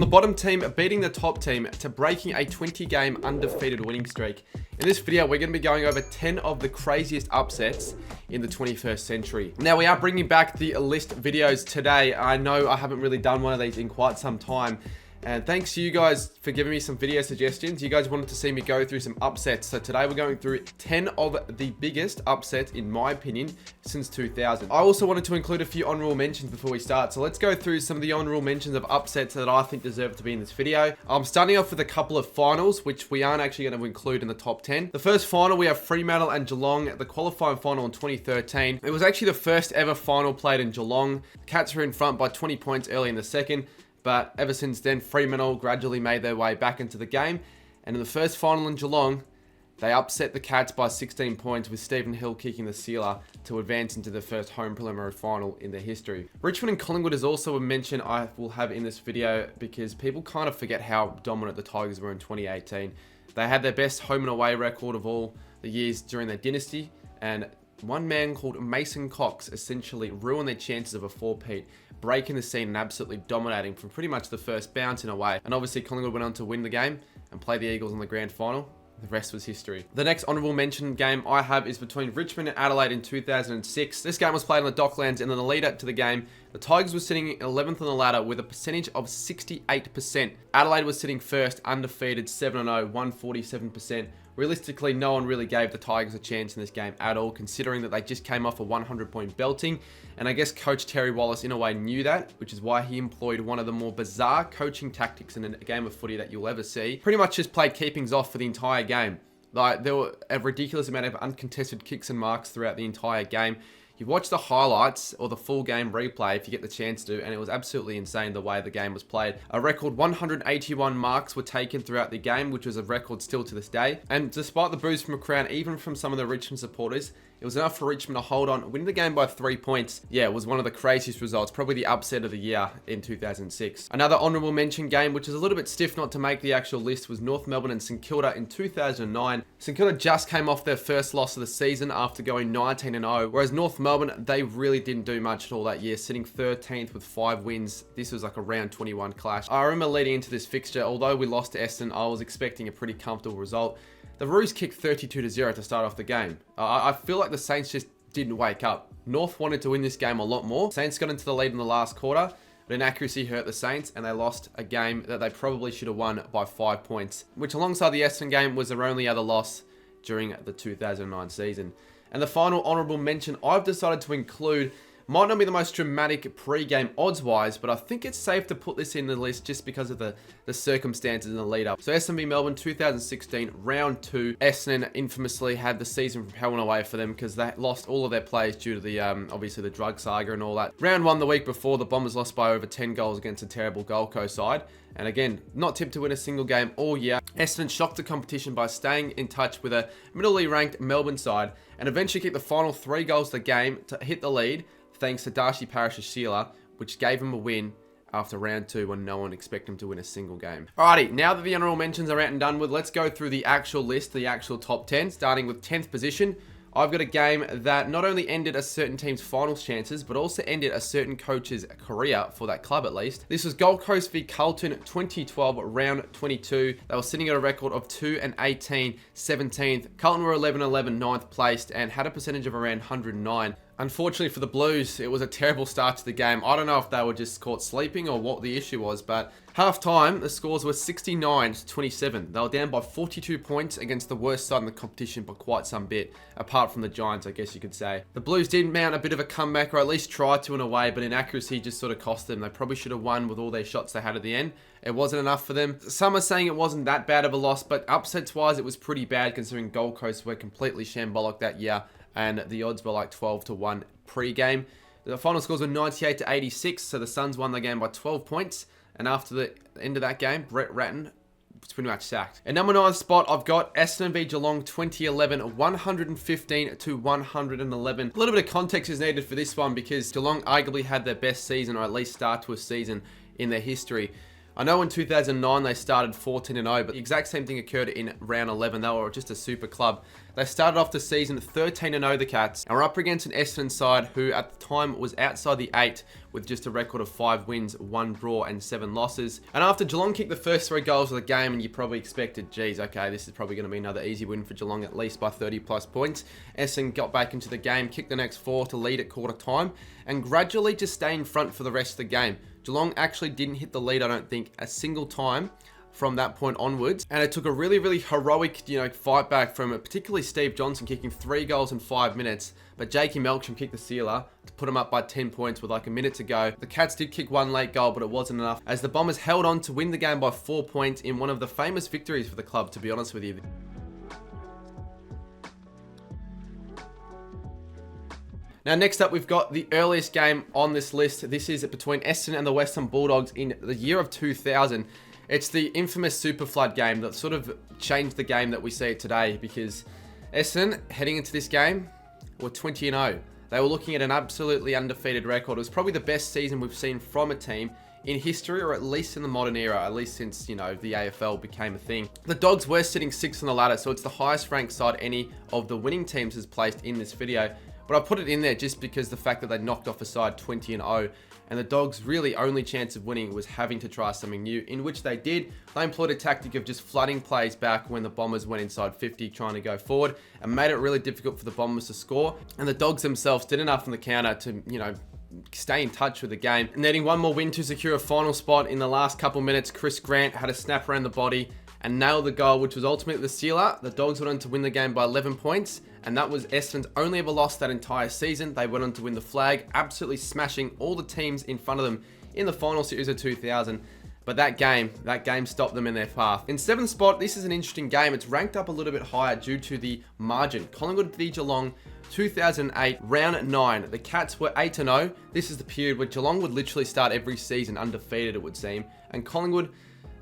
the bottom team beating the top team to breaking a 20-game undefeated winning streak. In this video, we're going to be going over 10 of the craziest upsets in the 21st century. Now, we are bringing back the list videos today. I know I haven't really done one of these in quite some time. And thanks to you guys for giving me some video suggestions. You guys wanted to see me go through some upsets. So today we're going through 10 of the biggest upsets, in my opinion, since 2000. I also wanted to include a few honorable mentions before we start. So let's go through some of the honorable mentions of upsets that I think deserve to be in this video. I'm starting off with a couple of finals, which we aren't actually going to include in the top 10. The first final, we have Fremantle and Geelong at the qualifying final in 2013. It was actually the first ever final played in Geelong. The Cats were in front by 20 points early in the second. But ever since then, Fremantle gradually made their way back into the game. And in the first final in Geelong, they upset the Cats by 16 points with Stephen Hill kicking the sealer to advance into the first home preliminary final in their history. Richmond and Collingwood is also a mention I will have in this video because people kind of forget how dominant the Tigers were in 2018. They had their best home and away record of all the years during their dynasty, and one man called Mason Cox essentially ruined their chances of a four-peat, breaking the scene and absolutely dominating from pretty much the first bounce in a way. And obviously Collingwood went on to win the game and play the Eagles in the grand final. The rest was history. The next honourable mention game I have is between Richmond and Adelaide in 2006. This game was played on the Docklands, and in the lead up to the game, the Tigers were sitting 11th on the ladder with a percentage of 68%. Adelaide was sitting first, undefeated, 7-0, 147%. Realistically, no one really gave the Tigers a chance in this game at all, considering that they just came off a 100-point belting. And I guess Coach Terry Wallace, in a way, knew that, which is why he employed one of the more bizarre coaching tactics in a game of footy that you'll ever see. Pretty much just played keepings off for the entire game. Like, there were a ridiculous amount of uncontested kicks and marks throughout the entire game. You watch the highlights or the full game replay if you get the chance to, and it was absolutely insane the way the game was played. A record 181 marks were taken throughout the game, which was a record still to this day. And despite the boos from a crowd, even from some of the Richmond supporters, it was enough for Richmond to hold on, win the game by 3 points. Yeah, it was one of the craziest results, probably the upset of the year in 2006. Another honourable mention game, which is a little bit stiff not to make the actual list, was North Melbourne and St Kilda in 2009. St Kilda just came off their first loss of the season after going 19-0, whereas North Melbourne, they really didn't do much at all that year, sitting 13th with 5 wins. This was like a round 21 clash. I remember leading into this fixture, although we lost to Essendon, I was expecting a pretty comfortable result. The Roos kicked 32-0 to start off the game. I feel like the Saints just didn't wake up. North wanted to win this game a lot more. Saints got into the lead in the last quarter, but inaccuracy hurt the Saints, and they lost a game that they probably should have won by 5 points, which alongside the Essendon game was their only other loss during the 2009 season. And the final honourable mention I've decided to include might not be the most dramatic pre-game odds-wise, but I think it's safe to put this in the list just because of the circumstances in the lead-up. So Essendon v Melbourne 2016, round 2. Essendon infamously had the season from hell and away for them because they lost all of their players due to the, obviously the drug saga and all that. Round 1 the week before, the Bombers lost by over 10 goals against a terrible Gold Coast side. And again, not tipped to win a single game all year. Essendon shocked the competition by staying in touch with a middle-ly ranked Melbourne side and eventually kicked the final 3 goals to the game to hit the lead, thanks to Darcy Parish's sealer, which gave him a win after round 2 when no one expected him to win a single game. Alrighty, now that the honourable mentions are out and done with, let's go through the actual list, the actual top 10, starting with 10th position. I've got a game that not only ended a certain team's finals chances, but also ended a certain coach's career for that club at least. This was Gold Coast v Carlton 2012, round 22. They were sitting at a record of 2-18, 17th. Carlton were 11-11, 9th placed, and had a percentage of around 109. Unfortunately for the Blues, it was a terrible start to the game. I don't know if they were just caught sleeping or what the issue was, but half-time, the scores were 69-27. They were down by 42 points against the worst side in the competition by quite some bit, apart from the Giants, I guess you could say. The Blues did mount a bit of a comeback, or at least try to in a way, but inaccuracy just sort of cost them. They probably should have won with all their shots they had at the end. It wasn't enough for them. Some are saying it wasn't that bad of a loss, but upsets-wise, it was pretty bad considering Gold Coast were completely shambolic that year, and the odds were like 12-1 pre-game. The final scores were 98-86, so the Suns won the game by 12 points. And after the end of that game, Brett Ratton was pretty much sacked. At number 9 spot, I've got Essendon v Geelong 2011, 115-111. A little bit of context is needed for this one because Geelong arguably had their best season, or at least start to a season, in their history. I know in 2009 they started 14-0, but the exact same thing occurred in round 11. They were just a super club. They started off the season 13-0, the Cats, and were up against an Essendon side who at the time was outside the 8 with just a record of 5 wins, 1 draw and 7 losses. And after Geelong kicked the first 3 goals of the game, and you probably expected, geez, okay, this is probably going to be another easy win for Geelong, at least by 30 plus points. Essendon got back into the game, kicked the next 4 to lead at quarter time, and gradually just stay in front for the rest of the game. Geelong actually didn't hit the lead, I don't think, a single time from that point onwards, and it took a really heroic, fight back from particularly Steve Johnson kicking 3 goals in 5 minutes, but Jakey Melksham kicked the sealer to put him up by 10 points with like a minute to go. The Cats did kick 1 late goal, but it wasn't enough, as the Bombers held on to win the game by 4 points in one of the famous victories for the club, to be honest with you. Now, next up, we've got the earliest game on this list. This is between Essendon and the Western Bulldogs in the year of 2000. It's the infamous Super Flood game that sort of changed the game that we see it today, because Essendon, heading into this game, were 20-0. They were looking at an absolutely undefeated record. It was probably the best season we've seen from a team in history, or at least in the modern era, at least since, the AFL became a thing. The Dogs were sitting 6th on the ladder, so it's the highest ranked side any of the winning teams has placed in this video. But I put it in there just because the fact that they knocked off a side 20-0, and the Dogs' really only chance of winning was having to try something new, in which they did. They employed a tactic of just flooding plays back when the Bombers went inside 50 trying to go forward, and made it really difficult for the Bombers to score. And the Dogs themselves did enough on the counter to, stay in touch with the game. Needing one more win to secure a final spot in the last couple minutes, Chris Grant had a snap around the body and nailed the goal, which was ultimately the sealer. The Dogs went on to win the game by 11 points, and that was Essendon's only ever loss that entire season. They went on to win the flag, absolutely smashing all the teams in front of them in the final series of 2000. But that game stopped them in their path. In 7th spot, this is an interesting game. It's ranked up a little bit higher due to the margin. Collingwood v Geelong, 2008, round 9. The Cats were 8-0. This is the period where Geelong would literally start every season undefeated, it would seem. And Collingwood,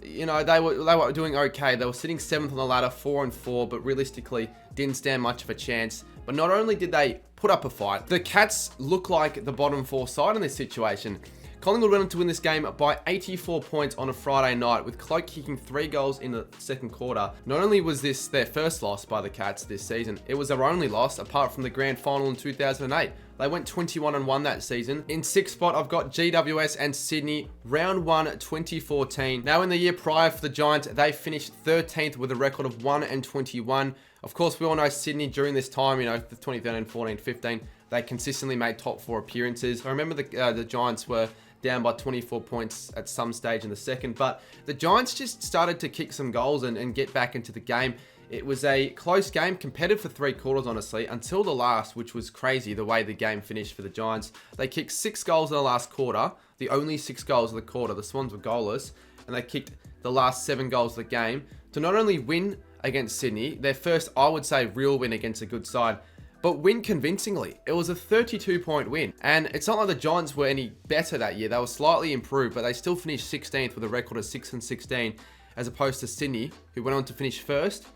they were doing okay. They were sitting 7th on the ladder, 4-4, but realistically didn't stand much of a chance. But not only did they put up a fight, the Cats look like the bottom 4 side in this situation. Collingwood went on to win this game by 84 points on a Friday night, with Cloak kicking 3 goals in the second quarter. Not only was this their first loss by the Cats this season, it was their only loss apart from the grand final in 2008. They went 21-1 that season. In 6th spot, I've got GWS and Sydney, round 1, 2014. Now, in the year prior for the Giants, they finished 13th with a record of 1-21. Of course, we all know Sydney during this time, the 2013, 14, 15, they consistently made top 4 appearances. I remember the Giants were down by 24 points at some stage in the second, but the Giants just started to kick some goals and get back into the game. It was a close game, competitive for 3 quarters, honestly, until the last, which was crazy the way the game finished for the Giants. They kicked 6 goals in the last quarter, the only 6 goals of the quarter. The Swans were goalless, and they kicked the last 7 goals of the game to not only win against Sydney, their first, I would say, real win against a good side, but win convincingly. It was a 32-point win. And it's not like the Giants were any better that year. They were slightly improved, but they still finished 16th with a record of 6-16, as opposed to Sydney, who went on to finish first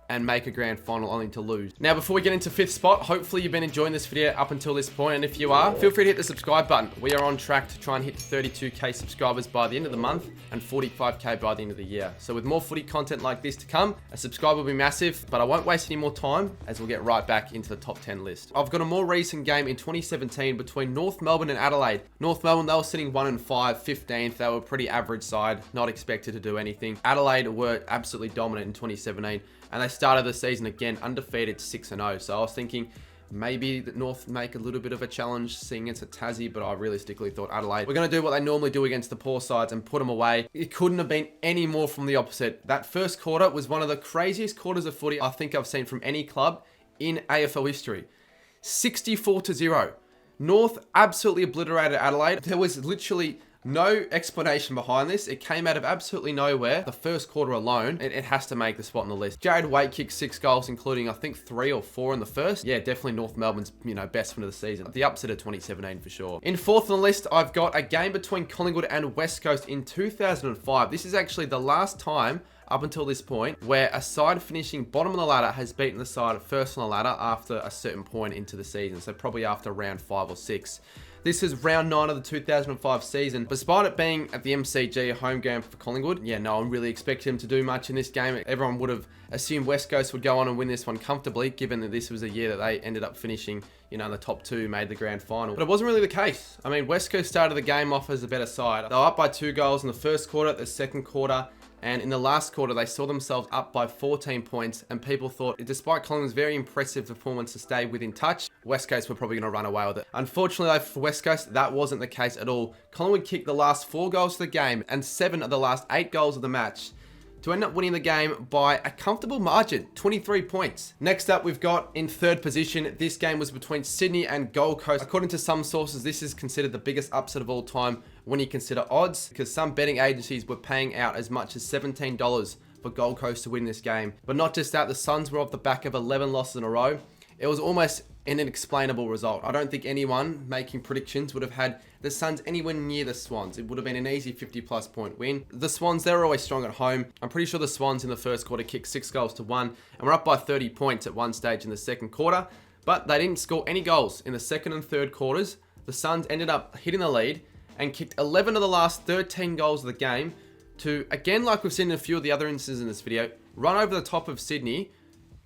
and make a grand final only to lose. Now, before we get into 5th spot, hopefully you've been enjoying this video up until this point, and if you are, feel free to hit the subscribe button. We are on track to try and hit 32k subscribers by the end of the month and 45k by the end of the year. So with more footy content like this to come, a subscribe will be massive, but I won't waste any more time as we'll get right back into the top 10 list. I've got a more recent game in 2017 between North Melbourne and Adelaide. North Melbourne, they were sitting 1-5, 15th. They were a pretty average side, not expected to do anything. Adelaide were absolutely dominant in 2017. And they started the season again undefeated 6-0. So I was thinking maybe the North make a little bit of a challenge seeing it's a Tassie, but I realistically thought Adelaide were going to do what they normally do against the poor sides and put them away. It couldn't have been any more from the opposite. That first quarter was one of the craziest quarters of footy I think I've seen from any club in AFL history. 64-0. North absolutely obliterated Adelaide. There was literally no explanation behind this. It came out of absolutely nowhere. The first quarter alone, it has to make the spot on the list. Jared Waite kicked 6 goals, including I think 3 or 4 in the first. Yeah, definitely North Melbourne's best win of the season. The upset of 2017 for sure. In 4th on the list, I've got a game between Collingwood and West Coast in 2005. This is actually the last time up until this point where a side finishing bottom of the ladder has beaten the side first on the ladder after a certain point into the season. So probably after round 5 or 6. This is round 9 of the 2005 season. Despite it being at the MCG, a home game for Collingwood, yeah, no one really expected him to do much in this game. Everyone would have assumed West Coast would go on and win this one comfortably, given that this was a year that they ended up finishing, you know, in the top 2, made the grand final. But it wasn't really the case. I mean, West Coast started the game off as a better side. They were up by 2 goals in the first quarter, the second quarter, and in the last quarter, they saw themselves up by 14 points, and people thought, despite Collingwood's very impressive performance to stay within touch, West Coast were probably going to run away with it. Unfortunately, though, for West Coast, that wasn't the case at all. Collingwood kicked the last 4 goals of the game and 7 of the last 8 goals of the match to end up winning the game by a comfortable margin, 23 points. Next up, we've got in third position, this game was between Sydney and Gold Coast. According to some sources, this is considered the biggest upset of all time when you consider odds, because some betting agencies were paying out as much as $17 for Gold Coast to win this game. But not just that, the Suns were off the back of 11 losses in a row. It was almost an inexplainable result. I don't think anyone making predictions would have had the Suns anywhere near the Swans. It would have been an easy 50-plus point win. The Swans, they were always strong at home. I'm pretty sure the Swans in the first quarter kicked 6 goals to 1 and were up by 30 points at one stage in the second quarter, but they didn't score any goals in the second and third quarters. The Suns ended up hitting the lead and kicked 11 of the last 13 goals of the game to, again, like we've seen in a few of the other instances in this video, run over the top of Sydney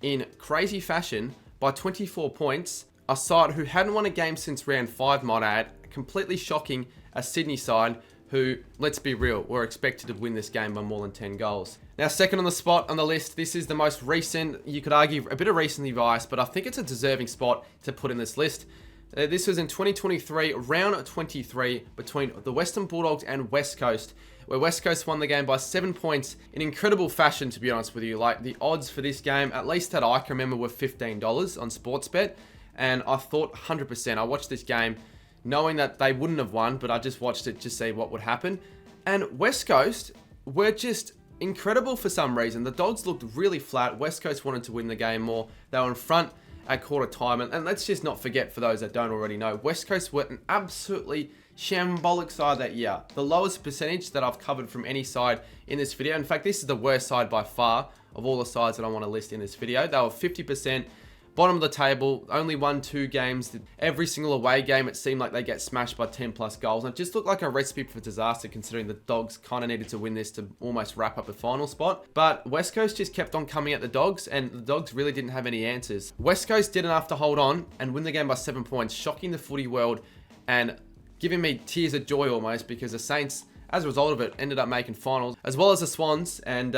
in crazy fashion by 24 points. A side who hadn't won a game since round 5, might I add, completely shocking a Sydney side who, let's be real, were expected to win this game by more than 10 goals. Now, second on the spot on the list, this is the most recent, you could argue a bit of recency bias, but I think it's a deserving spot to put in this list. This was in 2023, round 23, between the Western Bulldogs and West Coast, where West Coast won the game by 7 points in incredible fashion, to be honest with you. Like, the odds for this game, at least that I can remember, were $15 on Sportsbet, and I thought 100%. I watched this game knowing that they wouldn't have won, but I just watched it to see what would happen. And West Coast were just incredible for some reason. The Dogs looked really flat. West Coast wanted to win the game more. They were in front at quarter time. And let's just not forget, for those that don't already know, West Coast were an absolutely shambolic side that year. The lowest percentage that I've covered from any side in this video. In fact, this is the worst side by far of all the sides that I want to list in this video. They were 50%. Bottom of the table, only won 2 games. Every single away game, it seemed like they get smashed by 10 plus goals. And it just looked like a recipe for disaster, considering the Dogs kind of needed to win this to almost wrap up the final spot. But West Coast just kept on coming at the Dogs, and the Dogs really didn't have any answers. West Coast did enough to hold on and win the game by 7 points, shocking the footy world and giving me tears of joy almost, because the Saints, as a result of it, ended up making finals, as well as the Swans, and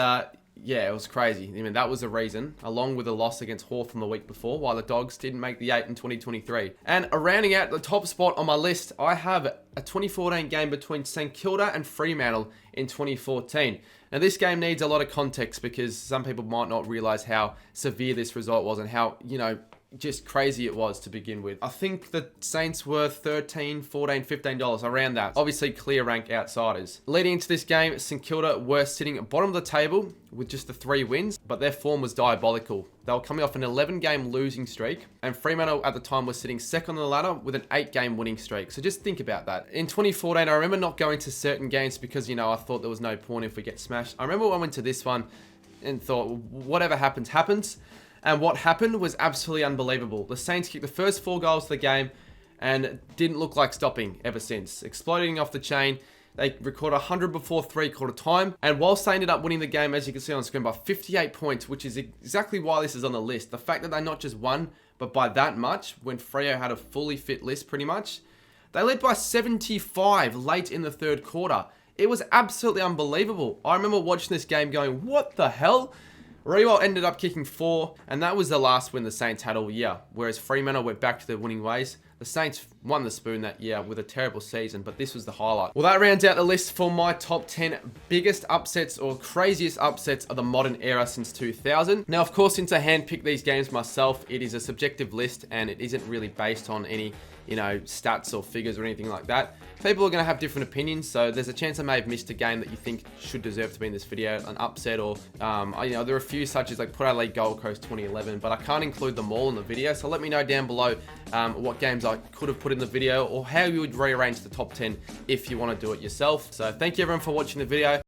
yeah, it was crazy. I mean, that was the reason, along with a loss against Hawthorn the week before, why the Dogs didn't make the 8 in 2023. And rounding out the top spot on my list, I have a 2014 game between St Kilda and Fremantle in 2014. Now, this game needs a lot of context, because some people might not realise how severe this result was and how, you know, just crazy it was to begin with. I think the Saints were $13, $14, $15, around that. Obviously, clear rank outsiders. Leading into this game, St Kilda were sitting at bottom of the table with just the 3 wins, but their form was diabolical. They were coming off an 11-game losing streak, and Fremantle at the time was sitting second on the ladder with an 8-game winning streak. So just think about that. In 2014, I remember not going to certain games because, you know, I thought there was no point if we get smashed. I remember I went to this one and thought, whatever happens, happens. And what happened was absolutely unbelievable. The Saints kicked the first 4 goals of the game and didn't look like stopping ever since. Exploding off the chain, they recorded 100 before 3/4 time. And whilst they ended up winning the game, as you can see on screen, by 58 points, which is exactly why this is on the list. The fact that they not just won, but by that much, when Freo had a fully fit list pretty much. They led by 75 late in the third quarter. It was absolutely unbelievable. I remember watching this game going, what the hell? Rewell ended up kicking 4, and that was the last win the Saints had all year, whereas Fremantle went back to their winning ways. The Saints won the spoon that year with a terrible season, but this was the highlight. Well, that rounds out the list for my top 10 biggest upsets or craziest upsets of the modern era since 2000. Now, of course, since I handpicked these games myself, it is a subjective list, and it isn't really based on any, you know, stats or figures or anything like that. People are going to have different opinions, so there's a chance I may have missed a game that you think should deserve to be in this video, an upset, or, you know, there are a few such as like Port Adelaide Gold Coast 2011, but I can't include them all in the video, so let me know down below what games I could have put in the video, or how you would rearrange the top 10 if you want to do it yourself. So thank you everyone for watching the video.